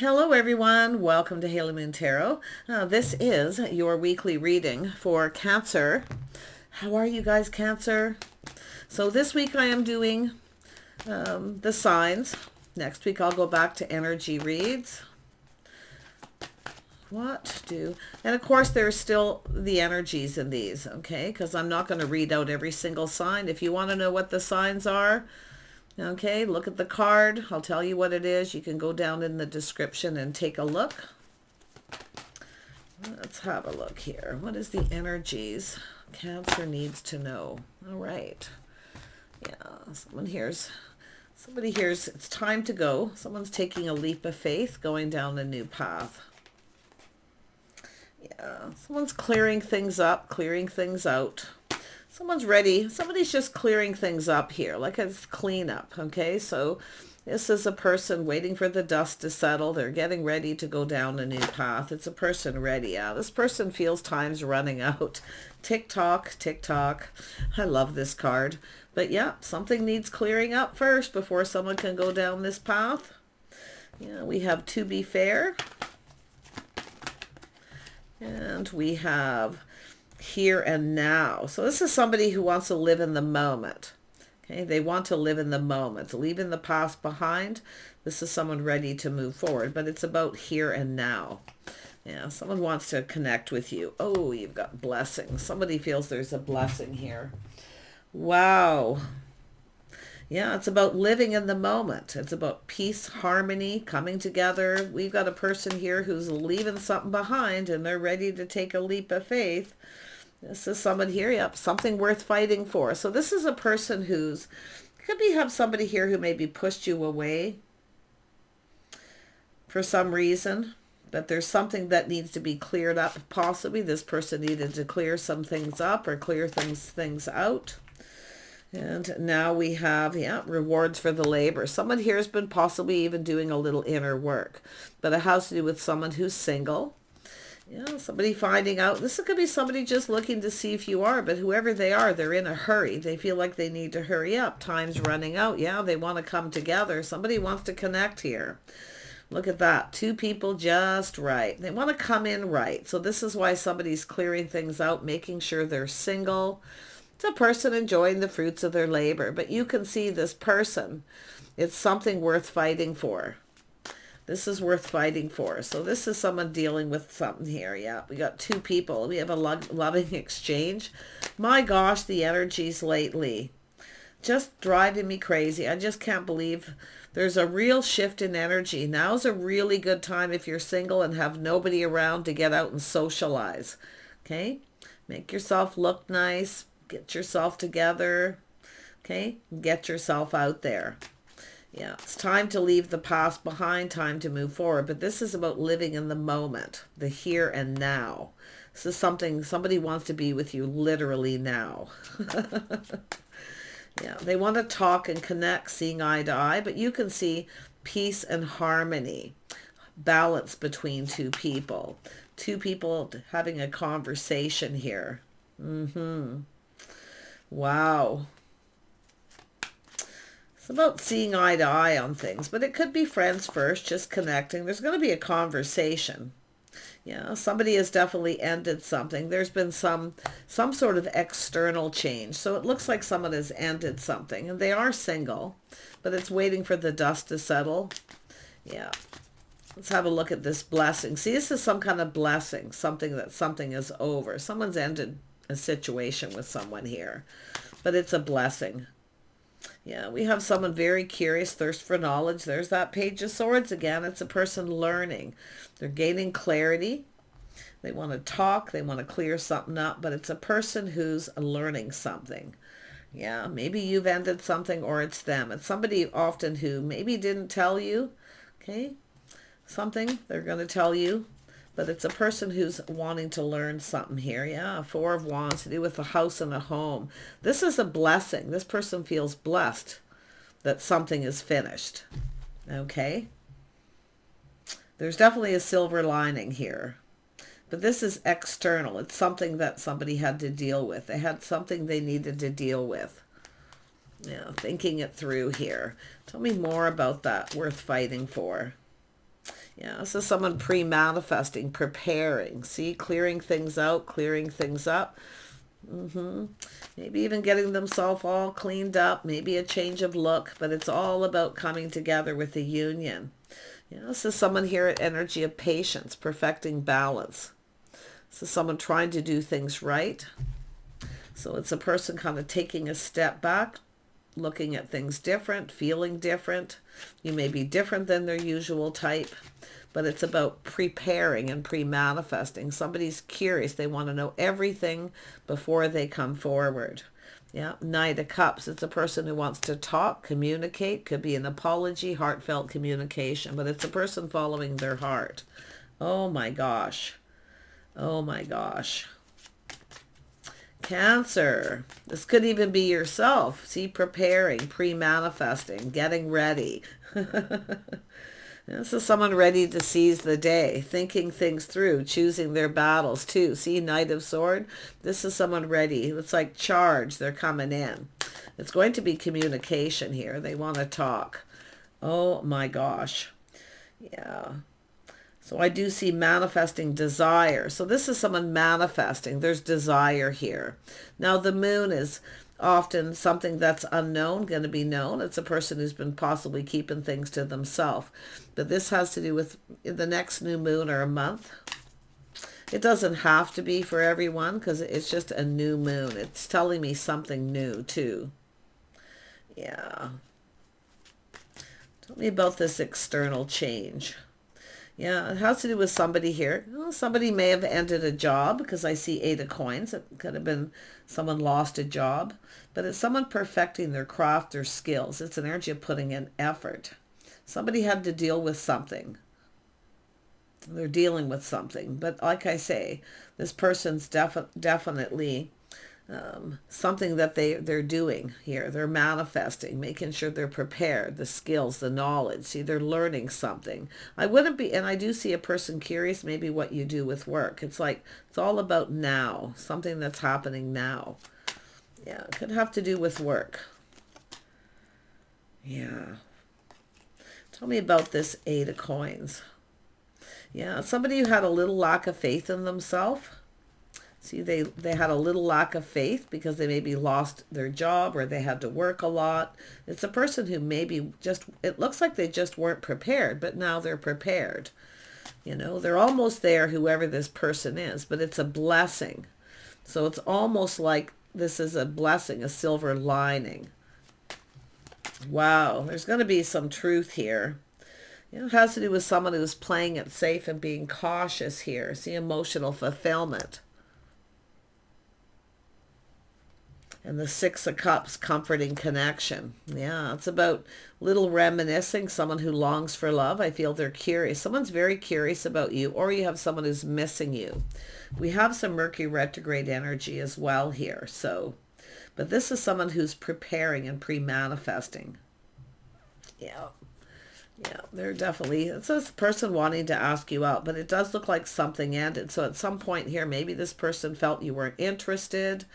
Hello everyone, welcome to Haley Moon Tarot. This is your weekly reading for Cancer. How are you guys, Cancer? So this week I am doing the signs. Next week I'll go back to energy reads. And of course there's still the energies in these, okay? Because I'm not going to read out every single sign. If you want to know what the signs are, okay, look at the card. I'll tell you what it is. You can go down in the description and take a look. Let's have a look here. What is the energies Cancer needs to know? All right. Yeah, somebody here's it's time to go. Someone's taking a leap of faith, going down a new path. Yeah, someone's clearing things up, clearing things out. Someone's ready. Somebody's just clearing things up here, like a cleanup, okay? So this is a person waiting for the dust to settle. They're getting ready to go down a new path. It's a person ready. Yeah, this person feels time's running out. Tick tock, tick tock. I love this card. But yeah, something needs clearing up first before someone can go down this path. Yeah, we have to be fair. And we have here and now. So this is somebody who wants to live in the moment. Okay, they want to live in the moment, leaving the past behind. This is someone ready to move forward, but it's about here and now. Yeah, someone wants to connect with you. Oh, you've got blessings. Somebody feels there's a blessing here. Wow. Yeah, it's about living in the moment. It's about peace, harmony, coming together. We've got a person here who's leaving something behind and they're ready to take a leap of faith. This is someone here, yep, something worth fighting for. So this is a person who's, have somebody here who maybe pushed you away for some reason, but there's something that needs to be cleared up. Possibly this person needed to clear some things up or clear things out. And now we have, yeah, rewards for the labor. Someone here has been possibly even doing a little inner work, but it has to do with someone who's single. Yeah, somebody finding out. This could be somebody just looking to see if you are, but whoever they are, they're in a hurry. They feel like they need to hurry up. Time's running out. Yeah, they want to come together. Somebody wants to connect here. Look at that. Two people just right. They want to come in right. So this is why somebody's clearing things out, making sure they're single. It's a person enjoying the fruits of their labor. But you can see this person. It's something worth fighting for. This is worth fighting for. So this is someone dealing with something here. Yeah, we got two people. We have a loving exchange. My gosh, the energies lately. Just driving me crazy. I just can't believe there's a real shift in energy. Now's a really good time if you're single and have nobody around to get out and socialize. Okay? Make yourself look nice. Get yourself together. Okay? Get yourself out there. Yeah, it's time to leave the past behind, time to move forward. But this is about living in the moment, the here and now. This is something, somebody wants to be with you literally now. Yeah, they want to talk and connect, seeing eye to eye, but you can see peace and harmony, balance between two people having a conversation here. Wow. It's about seeing eye to eye on things, but it could be friends first, just connecting. There's going to be a conversation. Yeah, somebody has definitely ended something. There's been some sort of external change. So it looks like someone has ended something, and they are single, but it's waiting for the dust to settle. Yeah. Let's have a look at this blessing. See, this is some kind of blessing, something is over. Someone's ended a situation with someone here, but it's a blessing. Yeah, we have someone very curious, thirst for knowledge. There's that Page of Swords again. It's a person learning. They're gaining clarity. They want to talk. They want to clear something up, but it's a person who's learning something. Yeah, maybe you've ended something or it's them. It's somebody often who maybe didn't tell you, okay, something they're going to tell you. But it's a person who's wanting to learn something here. Yeah, Four of Wands to do with a house and a home. This is a blessing. This person feels blessed that something is finished. Okay? There's definitely a silver lining here. But this is external. It's something that somebody had to deal with. They had something they needed to deal with. Yeah, thinking it through here. Tell me more about that. Worth fighting for. Yeah, this is someone pre-manifesting, preparing. See, clearing things out, clearing things up. Maybe even getting themselves all cleaned up, maybe a change of look, but it's all about coming together with the union. Yeah, this is someone here at energy of patience, perfecting balance. This is someone trying to do things right. So it's a person kind of taking a step back, looking at things different, feeling different. You may be different than their usual type, but it's about preparing and pre-manifesting. Somebody's curious. They want to know everything before they come forward. Yeah, Knight of Cups. It's a person who wants to talk, communicate. Could be an apology, heartfelt communication, but it's a person following their heart. Oh my gosh. Oh my gosh. Cancer. This could even be yourself. See, preparing, pre-manifesting, getting ready. This is someone ready to seize the day, thinking things through, choosing their battles too. See, Knight of Sword? This is someone ready. It's like charge. They're coming in. It's going to be communication here. They want to talk. Oh my gosh. Yeah. So I do see manifesting desire. So this is someone manifesting. There's desire here. Now the moon is often something that's unknown, going to be known. It's a person who's been possibly keeping things to themselves. But this has to do with the next new moon or a month. It doesn't have to be for everyone because it's just a new moon. It's telling me something new too. Yeah. Tell me about this external change. Yeah, it has to do with somebody here. Well, somebody may have ended a job because I see 8 of Coins. It could have been someone lost a job. But it's someone perfecting their craft or skills. It's an energy of putting in effort. Somebody had to deal with something. They're dealing with something. But like I say, this person's definitely something that they're doing here. They're manifesting, making sure they're prepared, the skills, the knowledge. See, they're learning something. I wouldn't be, and I do see a person curious maybe what you do with work. It's like, it's all about now, something that's happening now. Yeah, it could have to do with work. Yeah. Tell me about this 8 of Coins. Yeah, somebody who had a little lack of faith in themselves. See, they had a little lack of faith because they maybe lost their job or they had to work a lot. It's a person who maybe just, it looks like they just weren't prepared, but now they're prepared. You know, they're almost there, whoever this person is, but it's a blessing. So it's almost like this is a blessing, a silver lining. Wow, there's going to be some truth here. You know, it has to do with someone who's playing it safe and being cautious here. See, emotional fulfillment. And the 6 of Cups, comforting connection. Yeah, it's about little reminiscing, someone who longs for love. I feel they're curious. Someone's very curious about you, or you have someone who's missing you. We have some Mercury retrograde energy as well here. So, but this is someone who's preparing and pre-manifesting. Yeah. Yeah, they're definitely, it's this person wanting to ask you out, but it does look like something ended. So at some point here, maybe this person felt you weren't interested.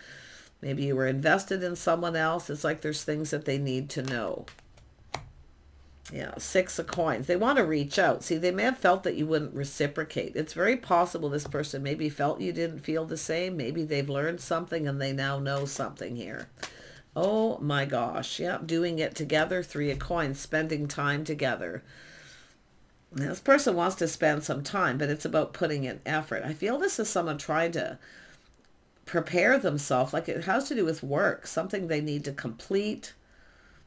Maybe you were invested in someone else. It's like there's things that they need to know. Yeah, 6 of Coins. They want to reach out. See, they may have felt that you wouldn't reciprocate. It's very possible this person maybe felt you didn't feel the same. Maybe they've learned something and they now know something here. Oh my gosh. Yeah, doing it together. 3 of Coins, spending time together. Now, this person wants to spend some time, but it's about putting in effort. I feel this is someone trying to prepare themselves, like it has to do with work, something they need to complete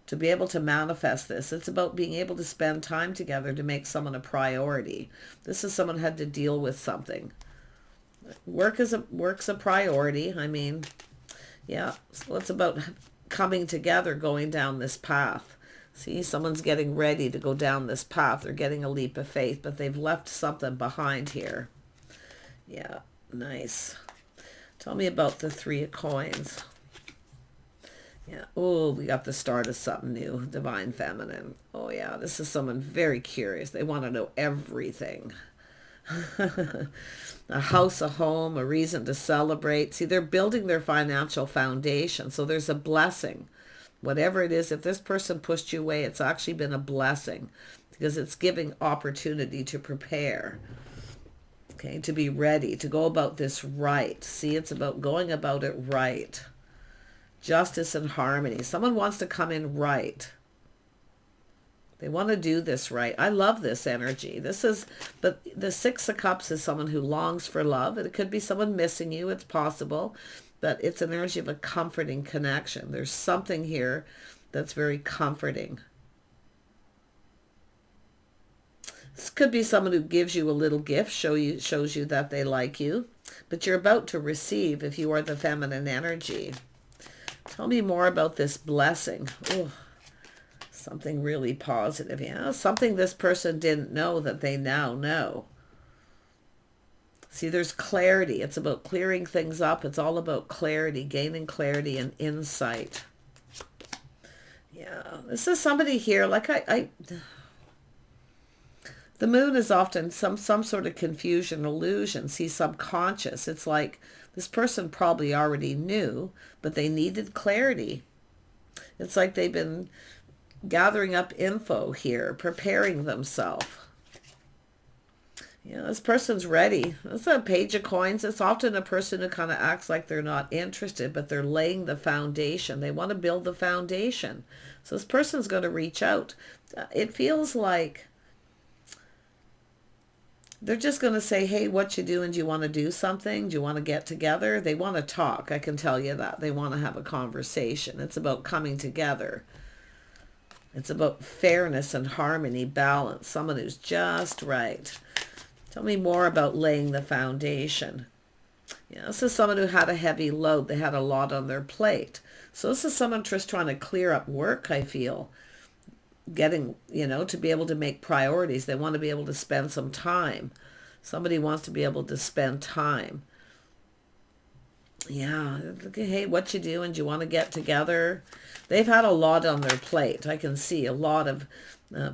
to be able to manifest this. It's about being able to spend time together to make someone a priority. This is someone who had to deal with something. Work's a priority. I mean, yeah, so it's about coming together, going down this path. See, someone's getting ready to go down this path. They're getting a leap of faith, but they've left something behind here. Yeah, nice. Tell me about the 3 of Coins. Yeah. Oh, we got the start of something new. Divine Feminine. Oh, yeah. This is someone very curious. They want to know everything. A house, a home, a reason to celebrate. See, they're building their financial foundation. So there's a blessing. Whatever it is, if this person pushed you away, it's actually been a blessing. because it's giving opportunity to prepare. Okay, to be ready, to go about this right. See, it's about going about it right. Justice and harmony. Someone wants to come in right. They want to do this right. I love this energy. But the Six of Cups is someone who longs for love. It could be someone missing you. It's possible. But it's an energy of a comforting connection. There's something here that's very comforting. This could be someone who gives you a little gift, shows you that they like you. But you're about to receive if you are the feminine energy. Tell me more about this blessing. Ooh, something really positive. Yeah, something this person didn't know that they now know. See, there's clarity. It's about clearing things up. It's all about clarity, gaining clarity and insight. Yeah, this is somebody here, like the moon is often some sort of confusion, illusion. See, subconscious. It's like this person probably already knew, but they needed clarity. It's like they've been gathering up info here, preparing themselves. Yeah, this person's ready. That's a Page of Coins. It's often a person who kind of acts like they're not interested, but they're laying the foundation. They want to build the foundation. So this person's going to reach out. It feels like they're just going to say, hey, what you doing? Do you want to do something? Do you want to get together? They want to talk. I can tell you that. They want to have a conversation. It's about coming together. It's about fairness and harmony, balance. Someone who's just right. Tell me more about laying the foundation. Yeah, this is someone who had a heavy load. They had a lot on their plate. So this is someone just trying to clear up work, I feel. Getting, to be able to make priorities. They want to be able to spend some time. Somebody wants to be able to spend time. Yeah. Hey, what you doing? Do you want to get together? They've had a lot on their plate. I can see a lot of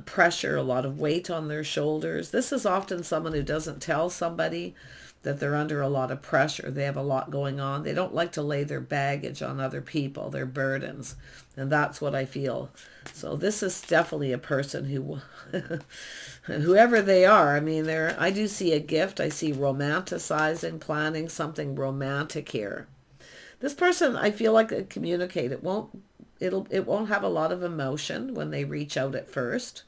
pressure, a lot of weight on their shoulders. This is often someone who doesn't tell somebody that they're under a lot of pressure. They have a lot going on. They don't like to lay their baggage on other people, their burdens. And that's what I feel. So this is definitely a person who, whoever they are, I do see a gift. I see romanticizing, planning something romantic here. This person, I feel like they communicate. It won't have a lot of emotion when they reach out at first.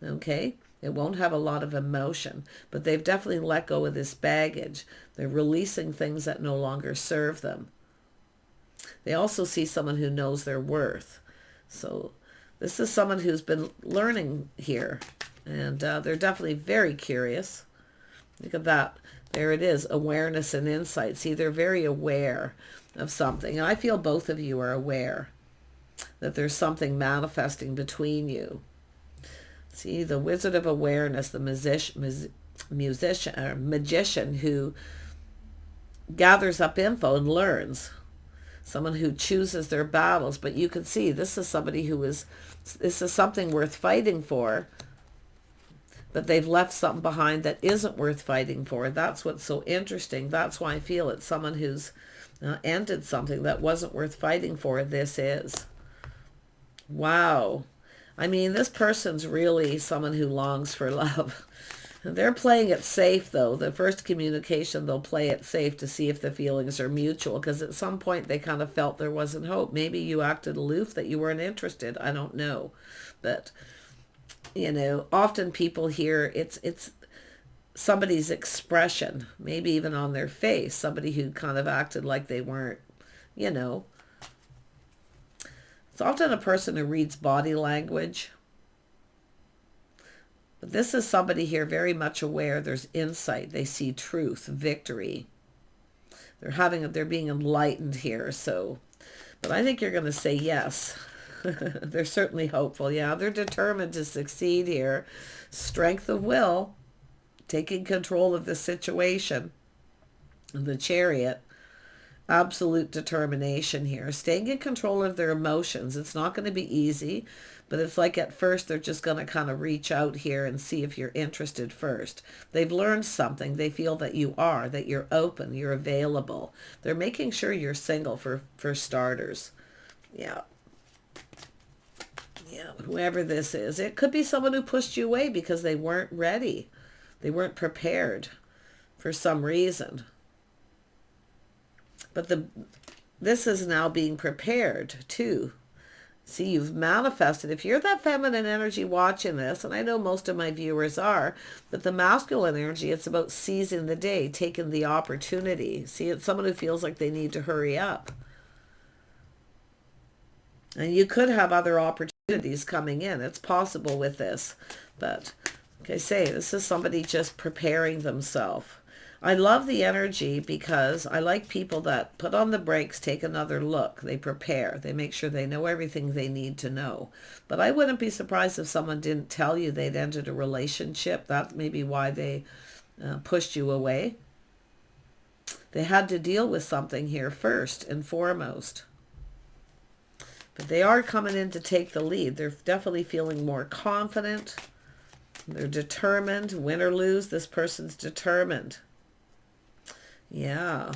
Okay? It won't have a lot of emotion, but they've definitely let go of this baggage. They're releasing things that no longer serve them. They also see someone who knows their worth. So this is someone who's been learning here, and they're definitely very curious. Look at that. There it is, awareness and insight. See, they're very aware of something, and I feel both of you are aware that there's something manifesting between you. See, the Wizard of Awareness, the magician who gathers up info and learns. Someone who chooses their battles. But you can see this is somebody this is something worth fighting for. But they've left something behind that isn't worth fighting for. That's what's so interesting. That's why I feel it's someone who's ended something that wasn't worth fighting for. This is. Wow. This person's really someone who longs for love. They're playing it safe, though. The first communication, they'll play it safe to see if the feelings are mutual, because at some point they kind of felt there wasn't hope. Maybe you acted aloof, that you weren't interested. I don't know. But, often people hear it's somebody's expression, maybe even on their face, somebody who kind of acted like they weren't, It's often a person who reads body language. But this is somebody here very much aware. There's insight. They see truth, victory. They're being enlightened here. But I think you're going to say yes. They're certainly hopeful. Yeah, they're determined to succeed here. Strength of will, taking control of the situation. The Chariot. Absolute determination here. Staying in control of their emotions. It's not going to be easy, but it's like at first they're just going to kind of reach out here and see if you're interested first. They've learned something. They feel that you're open, you're available. They're making sure you're single for starters. Yeah. Yeah, whoever this is. It could be someone who pushed you away because they weren't ready. They weren't prepared for some reason. But this is now being prepared too. See, you've manifested. If you're that feminine energy watching this, and I know most of my viewers are, but the masculine energy, it's about seizing the day, taking the opportunity. See, it's someone who feels like they need to hurry up. And you could have other opportunities coming in. It's possible with this. But, like I say, this is somebody just preparing themselves. I love the energy because I like people that put on the brakes, take another look. They prepare. They make sure they know everything they need to know. But I wouldn't be surprised if someone didn't tell you they'd entered a relationship. That may be why they pushed you away. They had to deal with something here first and foremost. But they are coming in to take the lead. They're definitely feeling more confident. They're determined. Win or lose, this person's determined. Yeah.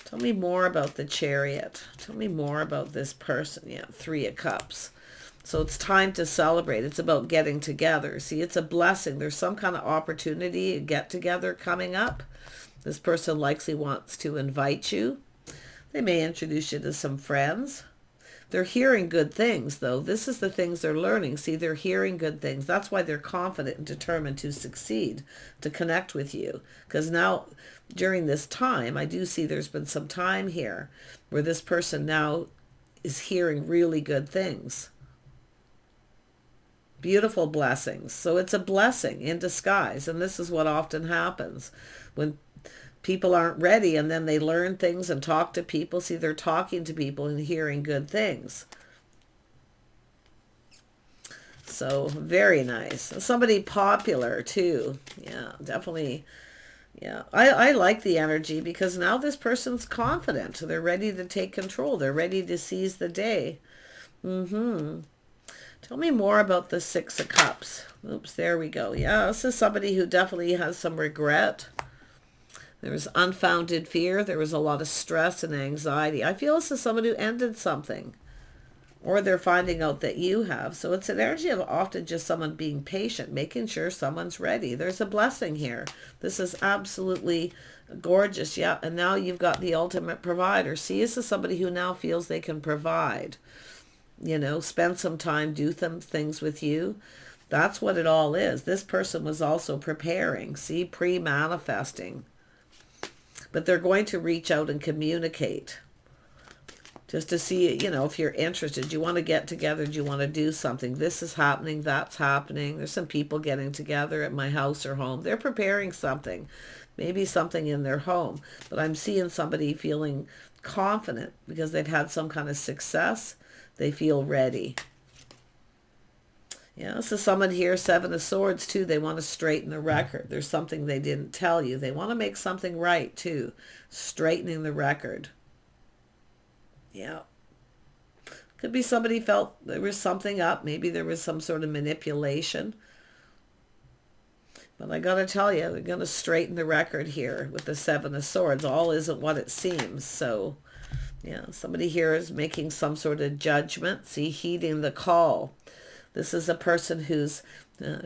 Tell me more about the Chariot. Tell me more about this person. Yeah, 3 of Cups. So it's time to celebrate. It's about getting together. See, it's a blessing. There's some kind of opportunity, a get-together coming up. This person likely wants to invite you. They may introduce you to some friends. They're hearing good things, though. This is the things they're learning. See, they're hearing good things. That's why they're confident and determined to succeed, to connect with you. Because now, during this time, I do see there's been some time here where this person now is hearing really good things. Beautiful blessings. So it's a blessing in disguise. And this is what often happens when people aren't ready and then they learn things and talk to people. See, they're talking to people and hearing good things. So very nice. Somebody popular too. Yeah, definitely. Yeah, I like the energy because now this person's confident. They're ready to take control. They're ready to seize the day. Tell me more about the 6 of Cups. Oops, there we go. Yeah, this is somebody who definitely has some regret. There was unfounded fear. There was a lot of stress and anxiety. I feel this is someone who ended something. Or they're finding out that you have. So it's an energy of often just someone being patient, making sure someone's ready. There's a blessing here. This is absolutely gorgeous. Yeah, and now you've got the ultimate provider. See, this is somebody who now feels they can provide. You know, spend some time, do some things with you. That's what it all is. This person was also preparing. See, pre-manifesting. But they're going to reach out and communicate just to see, you know, if you're interested. Do you want to get together? Do you want to do something? This is happening. That's happening. There's some people getting together at my house or home. They're preparing something, maybe something in their home. But I'm seeing somebody feeling confident because they've had some kind of success. They feel ready. Yeah, so someone here, 7 of Swords, too. They want to straighten the record. There's something they didn't tell you. They want to make something right, too. Straightening the record. Yeah. Could be somebody felt there was something up. Maybe there was some sort of manipulation. But I got to tell you, they're going to straighten the record here with the 7 of Swords. All isn't what it seems. So, yeah, somebody here is making some sort of judgment. See, heeding the call. This is a person who's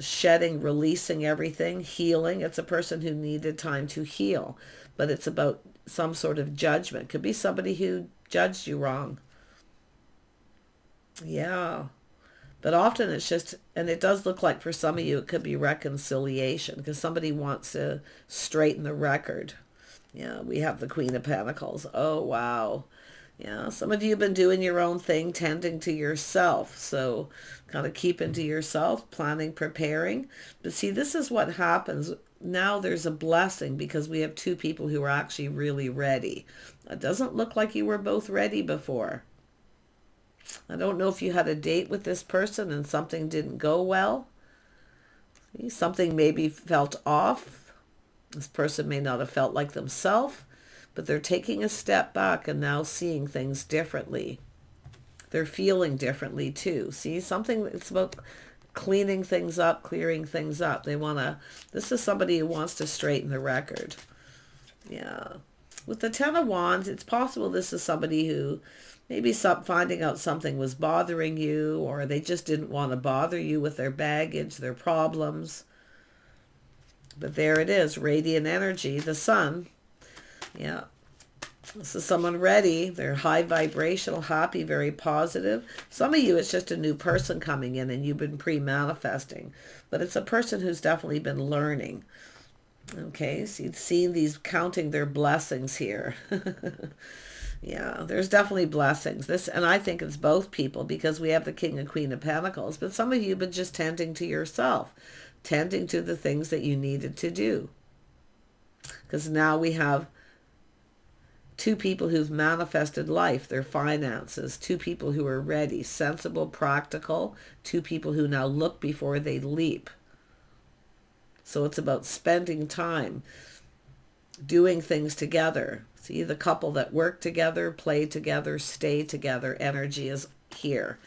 shedding, releasing everything, healing. It's a person who needed time to heal, but it's about some sort of judgment. Could be somebody who judged you wrong. Yeah, but often it's just, and it does look like for some of you it could be reconciliation because somebody wants to straighten the record. Yeah, we have the Queen of Pentacles. Oh, wow. Yeah, some of you have been doing your own thing, tending to yourself. So kind of keeping to yourself, planning, preparing. But see, this is what happens. Now there's a blessing because we have 2 people who are actually really ready. It doesn't look like you were both ready before. I don't know if you had a date with this person and something didn't go well. See, something maybe felt off. This person may not have felt like themselves. But they're taking a step back and now seeing things differently. They're feeling differently too. See, something, it's about cleaning things up, clearing things up. They want to, this is somebody who wants to straighten the record. Yeah. With the 10 of Wands, it's possible this is somebody who Maybe finding out something was bothering you, or they just didn't want to bother you with their baggage, their problems. But there it is, radiant energy, the sun. Yeah. This is someone ready. They're high vibrational, happy, very positive. Some of you, it's just a new person coming in and you've been pre-manifesting. But it's a person who's definitely been learning. Okay, so you'd seen these counting their blessings here. Yeah, there's definitely blessings. And I think it's both people because we have the King and Queen of Pentacles. But some of you have been just tending to yourself, tending to the things that you needed to do. Because now we have two people who've manifested life, their finances, two people who are ready, sensible, practical, two people who now look before they leap. So it's about spending time, doing things together. See, the couple that work together, play together, stay together, energy is here.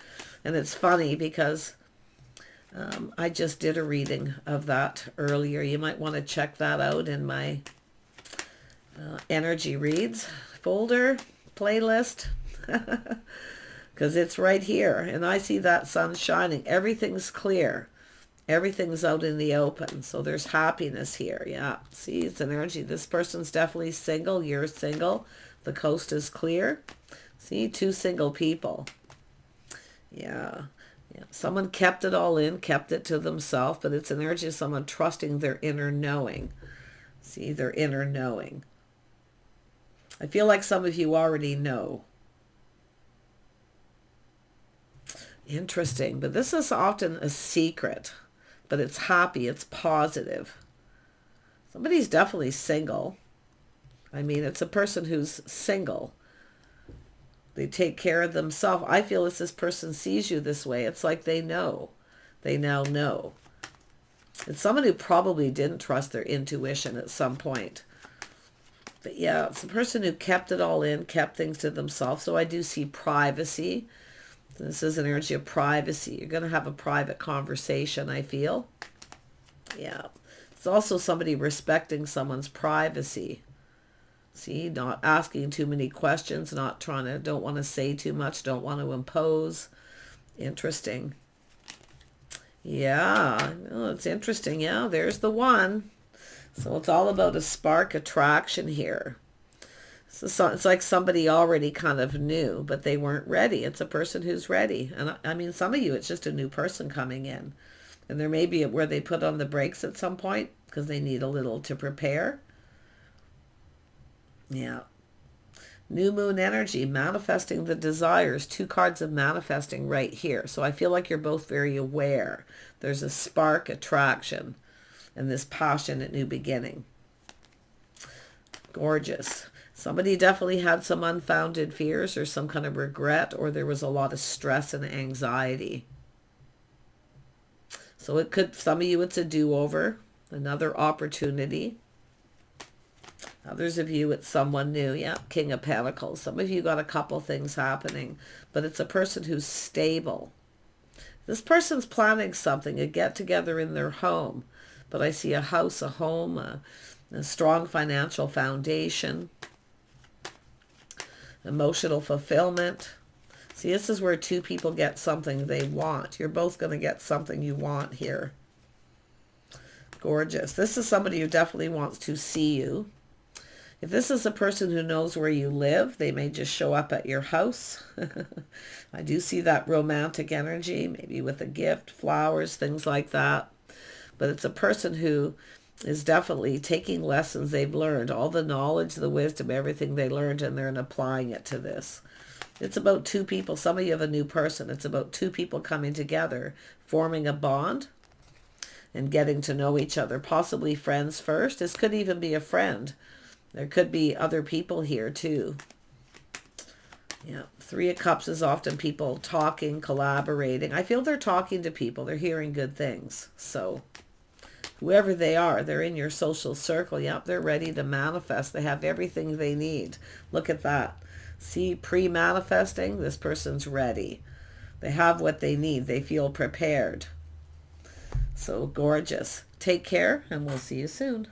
And it's funny because I just did a reading of that earlier. You might want to check that out in my energy reads folder, playlist, because it's right here. And I see that sun shining. Everything's clear. Everything's out in the open. So there's happiness here. Yeah. See, it's an energy. This person's definitely single. You're single. The coast is clear. See, two single people. Yeah. Yeah. Someone kept it all in, kept it to themselves, but it's an energy of someone trusting their inner knowing. See, their inner knowing. I feel like some of you already know. Interesting. But this is often a secret. But it's happy. It's positive. Somebody's definitely single. I mean, it's a person who's single. They take care of themselves. I feel as this person sees you this way. It's like they know. They now know. It's someone who probably didn't trust their intuition at some point. But yeah, it's a person who kept it all in, kept things to themselves. So I do see privacy. This is an energy of privacy. You're going to have a private conversation, I feel. Yeah. It's also somebody respecting someone's privacy. See, not asking too many questions, don't want to say too much, don't want to impose. Interesting. Yeah, oh, it's interesting. Yeah, there's the one. So it's all about a spark attraction here. So it's like somebody already kind of knew, but they weren't ready. It's a person who's ready. And I mean, some of you, it's just a new person coming in. And there may be where they put on the brakes at some point because they need a little to prepare. Yeah. New moon energy, manifesting the desires. Two cards of manifesting right here. So I feel like you're both very aware. There's a spark attraction and this passionate new beginning. Gorgeous. Somebody definitely had some unfounded fears or some kind of regret, or there was a lot of stress and anxiety. So it could, some of you, it's a do-over, another opportunity. Others of you, it's someone new. Yeah, King of Pentacles. Some of you got a couple things happening, but it's a person who's stable. This person's planning something, a get-together in their home. But I see a house, a home, a strong financial foundation, emotional fulfillment. See, this is where two people get something they want. You're both going to get something you want here. Gorgeous. This is somebody who definitely wants to see you. If this is a person who knows where you live, they may just show up at your house. I do see that romantic energy, maybe with a gift, flowers, things like that. But it's a person who is definitely taking lessons they've learned, all the knowledge, the wisdom, everything they learned, and they're applying it to this. It's about two people. Some of you have a new person. It's about two people coming together, forming a bond and getting to know each other, possibly friends first. This could even be a friend. There could be other people here too. Yeah, Three of Cups is often people talking, collaborating. I feel they're talking to people. They're hearing good things. So whoever they are, they're in your social circle. Yep, they're ready to manifest. They have everything they need. Look at that. See, pre-manifesting, this person's ready. They have what they need. They feel prepared. So gorgeous. Take care, and we'll see you soon.